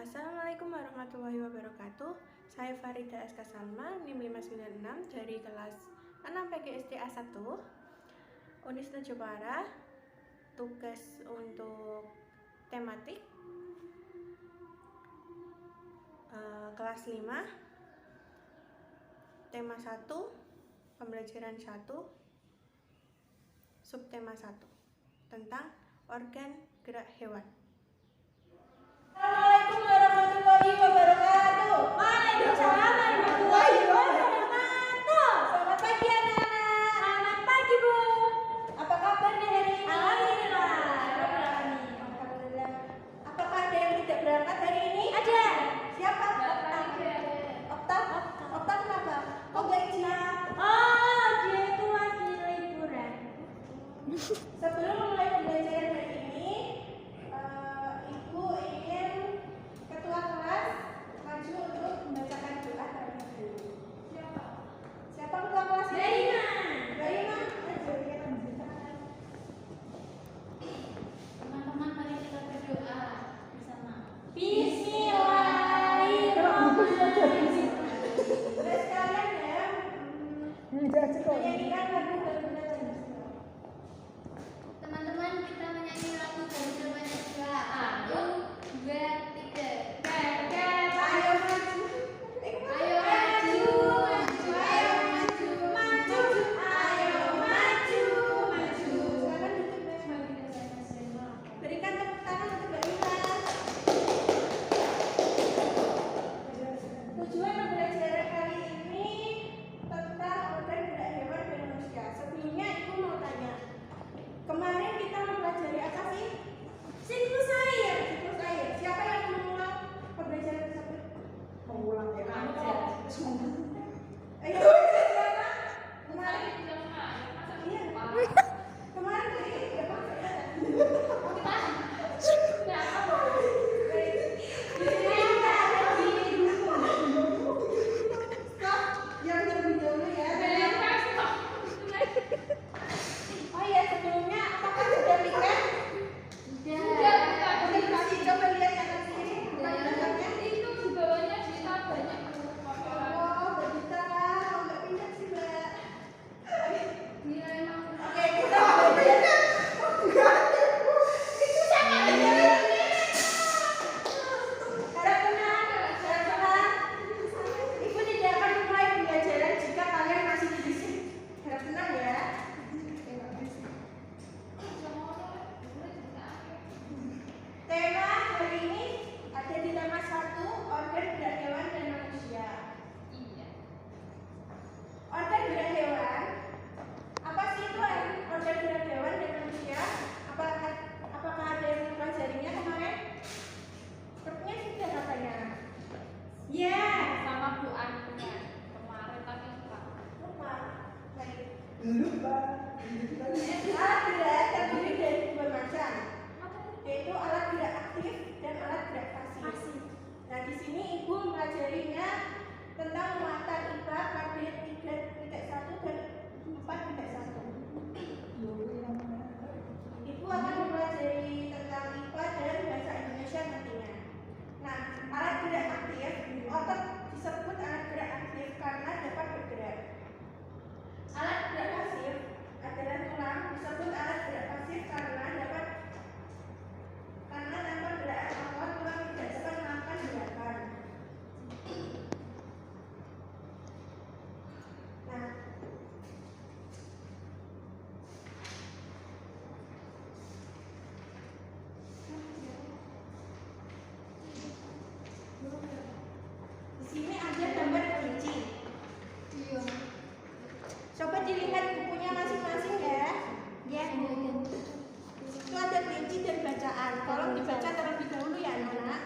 Assalamualaikum warahmatullahi wabarakatuh. Saya Farida SK Salma, NIM 596 dari kelas 6 PGSD A1 Unis Jepara. Tugas untuk tematik kelas 5, tema 1, pembelajaran 1, subtema 1 tentang organ gerak hewan. Assalamualaikum warahmatullahi wabarakatuh. Waalaikumsalam warahmatullahi wabarakatuh. Selamat pagi anak-anak. Selamat pagi Bu. Apa kabarnya hari ini? Alhamdulillah. Alhamdulillah. Apakah ada yang tidak berangkat hari ini? Ada. Siapa? Oktav. Oktav kenapa? Kok gak izin? Oh, dia itu lagi liburan. Sebelum mulai pembelajaran hari ini, Ibu ingin ketua kelas maju untuk membacakan doa terlebih dahulu. Siapa ketua kelas? Baima. Teman-teman, mari kita berdoa bersama. Bismillahirrahmanirrahim. Terus kalian ya menyanyikan lagu Garuda Banyak Jiwa. Teman-teman, kita menyanyi lagu Garuda Banyak Jiwa. 1, 2, 3. Garuda, Ayo maju. ayo maju, maju, ayo maju, maju, ayo maju, maju. Silakan duduk ya. Berikan tepuk tangan untuk Mbak Ina. Tujuan pembelajaran kali ini tentang organ gerak hewan dan manusia. Sebelumnya Ibu mau tanya, kemarin kita mempelajari apa sih? Siklus air. Siklus air. Siapa yang mengulang pembelajaran tersebut? Mengulang ya. Ayo. Siapa? Kemarin. Iya. Kemarin tadi ya Pak. Stop. Yang terlebih dahulu ya. Oh iya, sebelumnya apakah sudah lihat? Oke, kasih coba lihat kanan kiri. Belakangnya. Oh, berjuta lah. Oh, nggak pindah sih, Mbak. Oke, kita belajar. Itu sama aja. Harap tenang, harap tenang. Ibu tidak akan memulai pembelajaran jika kalian masih berisik. Harap tenang ya. Tema hari ini ada di tema 1, organ gerak hewan dan manusia. Organ gerak hewan, apa sih itu organ gerak hewan dan manusia? Apakah ada yang mempelajarinya kemarin? Sepertinya sudah katanya. Ya. Lupa. Baik. Alat gerak terdiri dari dua macam, yaitu alat gerak aktif dan alat gerak pasif. Nah, di sini Ibu mempelajarinya tentang muatan IPA KB 3.1 dan 4.1. Ibu akan mempelajari tentang IPA dan bahasa Indonesia nantinya. Nah, alat gerak aktif, otot disebut alat gerak aktif karena dapat bergerak. Alat gerak pasif adalah tulang disebut alat gerak pasif karena tanpa gerakan otot tulang tidak dapat melakukan gerakan. Nah, di sini ada gambar kelinci. Coba dilihat bukunya masing-masing ya. Itu ada kelinci dan bacaan. Tolong dibaca terlebih dahulu ya anak-anak.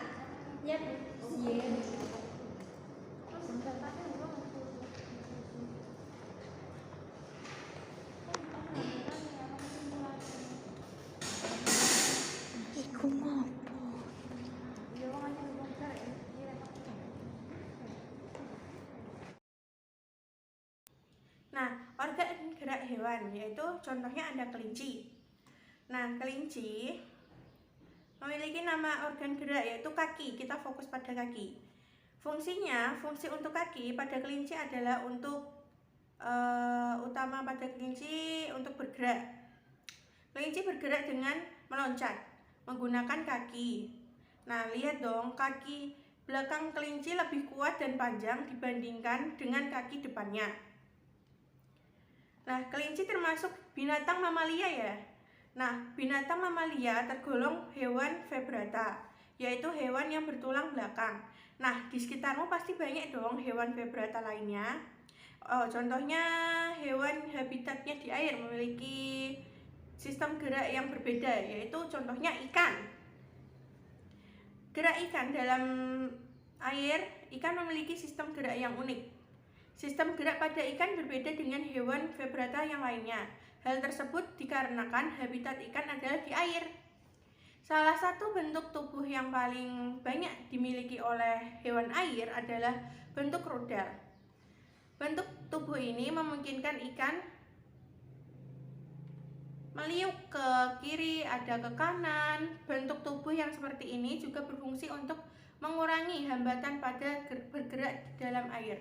Nah, organ gerak hewan yaitu contohnya ada kelinci. Nah, kelinci memiliki nama organ gerak yaitu kaki. Kita fokus pada kaki. Fungsi untuk kaki pada kelinci adalah utama pada kelinci untuk bergerak. Kelinci bergerak dengan meloncat menggunakan kaki. Nah, lihat dong, kaki belakang kelinci lebih kuat dan panjang dibandingkan dengan kaki depannya. Nah, kelinci termasuk binatang mamalia ya. Nah, binatang mamalia tergolong hewan vertebrata, yaitu hewan yang bertulang belakang. Nah, di sekitarmu pasti banyak dong hewan vertebrata lainnya. Contohnya hewan habitatnya di air memiliki sistem gerak yang berbeda, yaitu contohnya ikan. Gerak ikan dalam air, ikan memiliki sistem gerak yang unik. Sistem gerak pada ikan berbeda dengan hewan vertebrata yang lainnya. Hal tersebut dikarenakan habitat ikan adalah di air. Salah satu bentuk tubuh yang paling banyak dimiliki oleh hewan air adalah bentuk rudal. Bentuk tubuh ini memungkinkan ikan meliuk ke kiri, ada ke kanan. Bentuk tubuh yang seperti ini juga berfungsi untuk mengurangi hambatan pada bergerak di dalam air.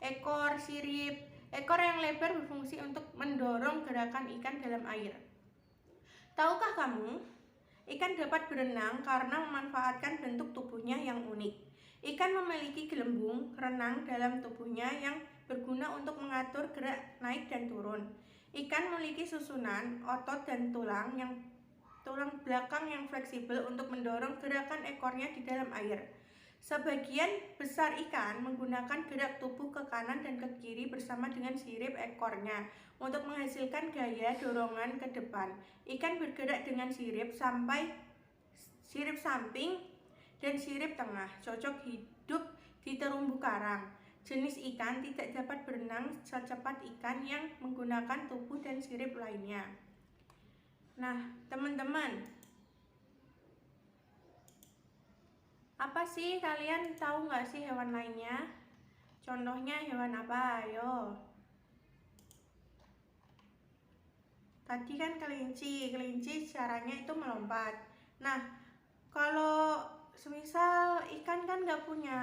Ekor sirip, ekor yang lebar berfungsi untuk mendorong gerakan ikan dalam air. Tahukah kamu, ikan dapat berenang karena memanfaatkan bentuk tubuhnya yang unik. Ikan memiliki gelembung renang dalam tubuhnya yang berguna untuk mengatur gerak naik dan turun. Ikan memiliki susunan otot dan tulang belakang yang fleksibel untuk mendorong gerakan ekornya di dalam air. Sebagian besar ikan menggunakan gerak tubuh ke kanan dan ke kiri bersama dengan sirip ekornya untuk menghasilkan gaya dorongan ke depan. Ikan bergerak dengan sirip samping dan sirip tengah, cocok hidup di terumbu karang. Jenis ikan tidak dapat berenang secepat ikan yang menggunakan tubuh dan sirip lainnya. Nah, teman-teman, apa sih, kalian tahu nggak sih hewan lainnya? Contohnya hewan apa? Ayo. Tadi kan kelinci caranya itu melompat. Nah, kalau semisal ikan kan nggak punya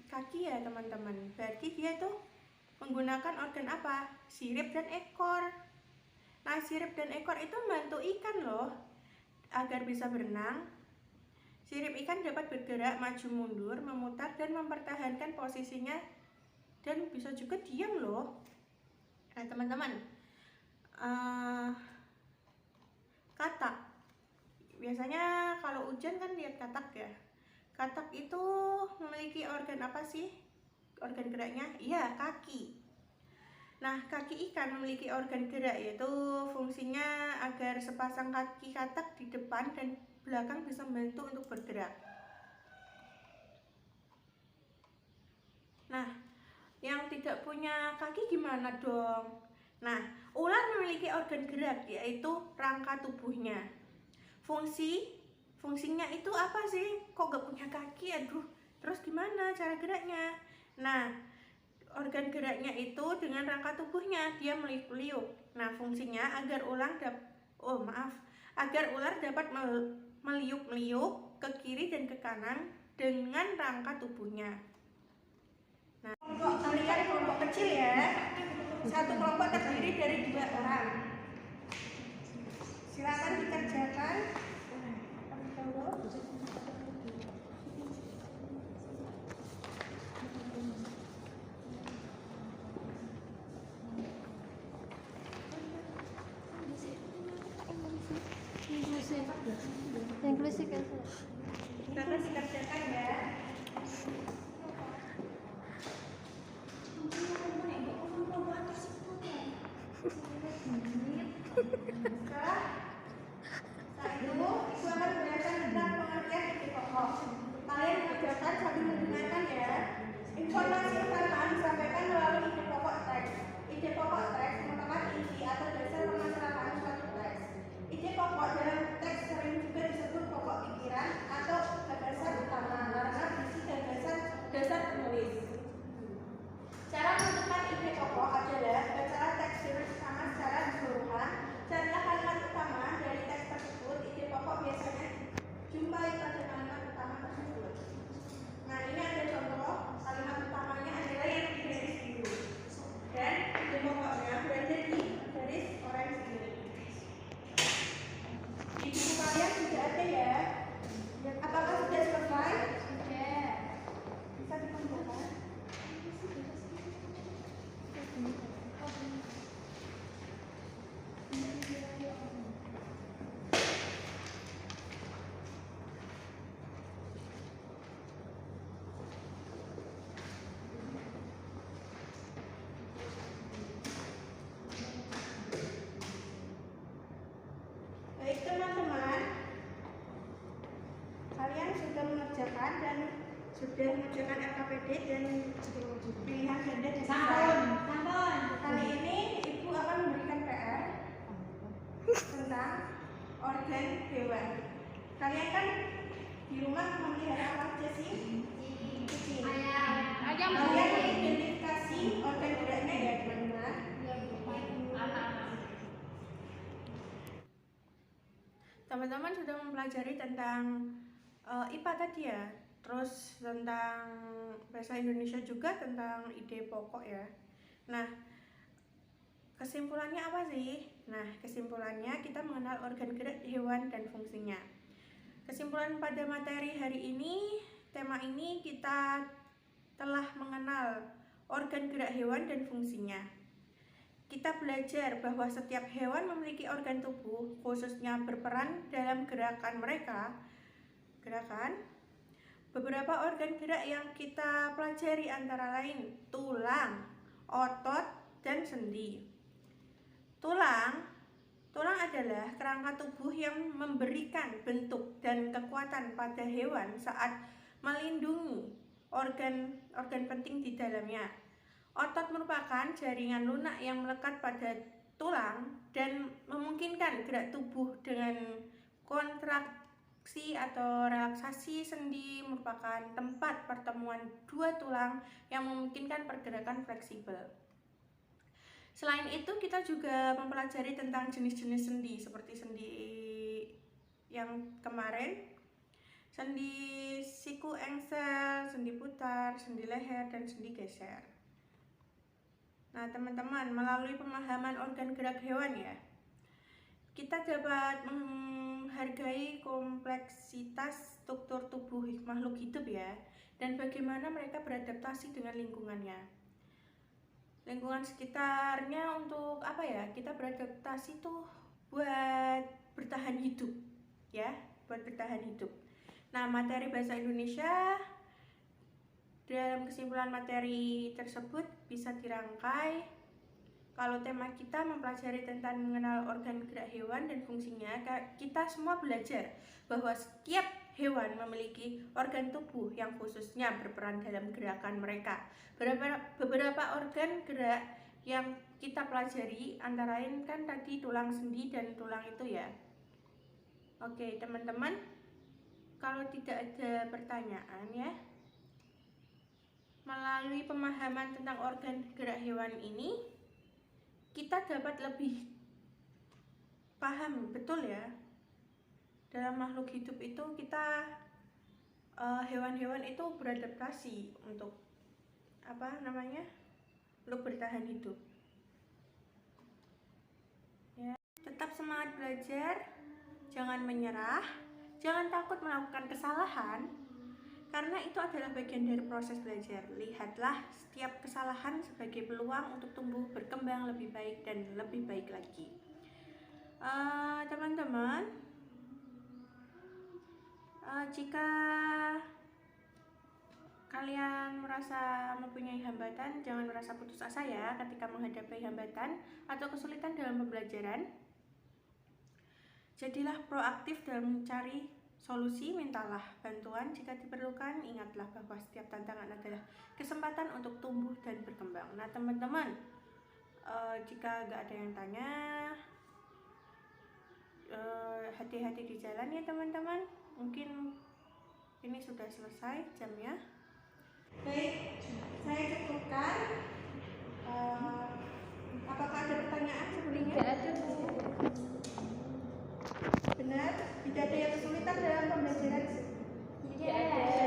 kaki ya teman-teman, berarti dia tuh menggunakan organ apa? Sirip dan ekor. Nah, sirip dan ekor itu membantu ikan loh agar bisa berenang. Sirip ikan dapat bergerak maju mundur, memutar dan mempertahankan posisinya, dan bisa juga diam loh. Nah teman-teman, katak. Biasanya kalau hujan kan lihat katak ya. Katak itu memiliki organ apa sih? Organ geraknya? Iya, kaki. Nah, kaki ikan memiliki organ gerak, yaitu fungsinya agar sepasang kaki katak di depan dan belakang bisa membantu untuk bergerak. Nah, yang tidak punya kaki gimana dong? Nah, ular memiliki organ gerak, yaitu rangka tubuhnya. Fungsinya itu apa sih? Kok gak punya kaki? Aduh, terus gimana cara geraknya? Nah, organ geraknya itu dengan rangka tubuhnya, dia meliuk-liuk. Nah, fungsinya agar ular dapat meliuk-liuk ke kiri dan ke kanan dengan rangka tubuhnya. Nah, kalian kelompok kecil ya. Satu kelompok terdiri dari 2 orang. Silakan dikerjakan. Inklusif ya. Silakan dikerjakan ya. Ibu akan belajar tentang pengertian sudah mengerjakan LKPD dan pilihan ganda dan Sampun, desain. sampun. Kali ini Ibu akan memberikan PR tentang organ hewan. Kalian kan di rumah memelihara apa aja sih? Kucing. Ayam. Kalian identifikasi organ geraknya ya teman-teman. Teman-teman sudah mempelajari tentang IPA tadi ya, terus tentang bahasa Indonesia juga, tentang ide pokok ya. Nah, kesimpulannya apa sih? Nah, kesimpulannya kita mengenal organ gerak hewan dan fungsinya. Kesimpulan pada materi hari ini, tema ini kita telah mengenal organ gerak hewan dan fungsinya. Kita belajar bahwa setiap hewan memiliki organ tubuh khususnya berperan dalam gerakan mereka. Beberapa organ gerak yang kita pelajari antara lain tulang, otot, dan sendi. Tulang adalah kerangka tubuh yang memberikan bentuk dan kekuatan pada hewan saat melindungi organ penting di dalamnya. Otot merupakan jaringan lunak yang melekat pada tulang dan memungkinkan gerak tubuh dengan kontraksi atau relaksasi. Sendi merupakan tempat pertemuan dua tulang yang memungkinkan pergerakan fleksibel. Selain itu, kita juga mempelajari tentang jenis-jenis sendi seperti sendi yang kemarin, sendi siku engsel, sendi putar, sendi leher, dan sendi geser. Nah, teman-teman, melalui pemahaman organ gerak hewan ya, kita dapat menghargai kompleksitas struktur tubuh makhluk hidup ya, dan bagaimana mereka beradaptasi dengan lingkungannya. Lingkungan sekitarnya untuk apa ya? Kita beradaptasi tuh buat bertahan hidup ya, buat bertahan hidup. Nah, materi bahasa Indonesia dalam kesimpulan materi tersebut bisa dirangkai kalau tema kita mempelajari tentang mengenal organ gerak hewan dan fungsinya. Kita semua belajar bahwa setiap hewan memiliki organ tubuh yang khususnya berperan dalam gerakan mereka. Beberapa organ gerak yang kita pelajari antara lain kan tadi tulang, sendi, dan tulang itu ya. Oke teman-teman, kalau tidak ada pertanyaan ya, melalui pemahaman tentang organ gerak hewan ini, kita dapat lebih paham betul ya, dalam makhluk hidup itu kita hewan-hewan itu beradaptasi untuk untuk bertahan hidup ya. Tetap semangat belajar, jangan menyerah, jangan takut melakukan kesalahan, karena itu adalah bagian dari proses belajar. Lihatlah setiap kesalahan sebagai peluang untuk tumbuh berkembang lebih baik dan lebih baik lagi. Teman-teman, jika kalian merasa mempunyai hambatan, jangan merasa putus asa ya ketika menghadapi hambatan atau kesulitan dalam pembelajaran. Jadilah proaktif dalam mencari solusi, mintalah bantuan jika diperlukan. Ingatlah bahwa setiap tantangan adalah kesempatan untuk tumbuh dan berkembang. Nah teman-teman, jika nggak ada yang tanya, hati-hati di jalan ya teman-teman. Mungkin ini sudah selesai jamnya. Baik, saya cukupkan. Apakah ada pertanyaan sebelumnya? Tidak ada, Bu. Benar, tidak ada yang kesulitan dalam pembelajaran. Tidak ada.